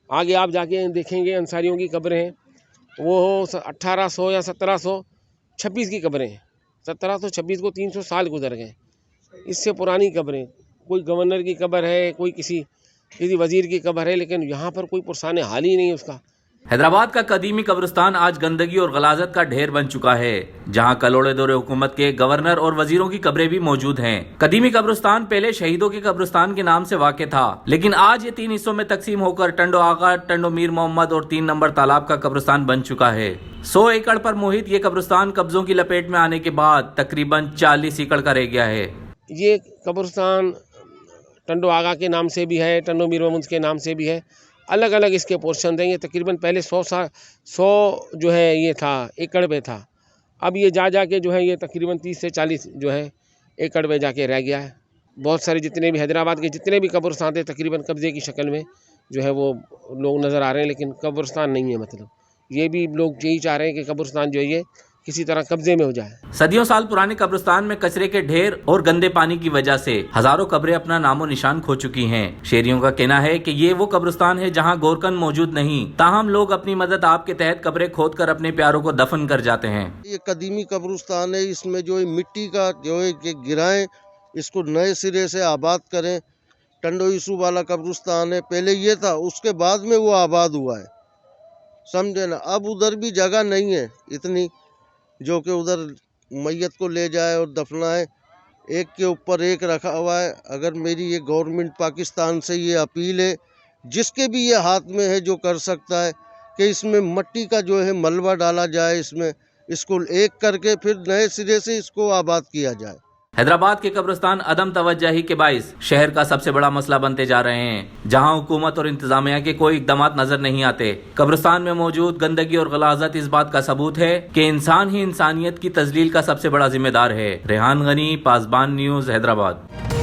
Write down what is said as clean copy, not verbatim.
आगे आप जाके देखेंगे अंसारियों की कब्रें हैं, वो 1800 या 1726 की कब्रें हैं। 1726 को 300 साल गुजर गए। इससे पुरानी कब्रें, कोई गवर्नर की कब्र है, कोई किसी वजीर की कब्र है, लेकिन यहाँ पर कोई पुरसाने हाल ही नहीं उसका। हैदराबाद का कदीमी कब्रिस्तान आज गंदगी और गलाजत का ढेर बन चुका है, जहां कलोड़े दौरे हुकूमत के गवर्नर और वजीरों की कब्रें भी मौजूद हैं। कदीमी कब्रिस्तान पहले शहीदों के कब्रिस्तान के नाम से वाक़ था, लेकिन आज ये 3 हिस्सों में तकसीम होकर टंडो आगा, टंडो मीर मोहम्मद और 3 नंबर तालाब का कब्रिस्तान बन चुका है। 100 एकड़ पर मुहित ये कब्रिस्तान कब्जों की लपेट में आने के बाद तकरीबन 40 एकड़ का रह गया है। ये कब्रिस्तान टंडो आगा के नाम से भी है, टंडो मीर मोहम्मद के नाम से भी है, अलग अलग इसके पोर्शन देंगे। तकरीबन पहले 100 जो है ये था एकड़ पे था, अब ये जा के जो है ये तकरीबन 30 से 40 जो है एकड़ पे जाके रह गया है। बहुत सारे जितने भी हैदराबाद के जितने भी कब्रिस्तान थे तकरीबन कब्जे की शक्ल में जो है वो लोग नज़र आ रहे हैं, लेकिन कब्रिस्तान नहीं है। मतलब ये भी लोग यही चाह रहे हैं कि कब्रिस्तान जो है ये किसी तरह कब्जे में हो जाए। सदियों साल पुराने कब्रिस्तान में कचरे के ढेर और गंदे पानी की वजह से हजारों कब्रें अपना नामो निशान खो चुकी हैं। शहरियों का कहना है कि ये वो कब्रिस्तान है जहां गोरकन मौजूद नहीं, ताहम लोग अपनी मदद आप के तहत कब्रें खोद कर अपने प्यारों को दफन कर जाते हैं। ये कदीमी कब्रिस्तान है, इसमें जो है मिट्टी का जो है कि गिराएं, इसको नए सिरे से आबाद करें। टंडो यूसुफ वाला कब्रिस्तान है, पहले ये था, उसके बाद में वो आबाद हुआ है, समझे ना। अब उधर भी जगह नहीं है इतनी जो कि उधर मैयत को ले जाए और दफनाए, एक के ऊपर एक रखा हुआ है। अगर मेरी ये गवर्नमेंट पाकिस्तान से ये अपील है, जिसके भी ये हाथ में है जो कर सकता है, कि इसमें मट्टी का जो है मलबा डाला जाए, इसमें इसको एक करके फिर नए सिरे से इसको आबाद किया जाए। हैदराबाद के कब्रिस्तान अदम तवज्जही के बाइस शहर का सबसे बड़ा मसला बनते जा रहे हैं, जहां हुकूमत और इंतजामिया के कोई इकदामात नजर नहीं आते। कब्रिस्तान में मौजूद गंदगी और गलाजत इस बात का सबूत है कि इंसान ही इंसानियत की तजलील का सबसे बड़ा जिम्मेदार है। रेहान गनी, पासबान न्यूज, हैदराबाद।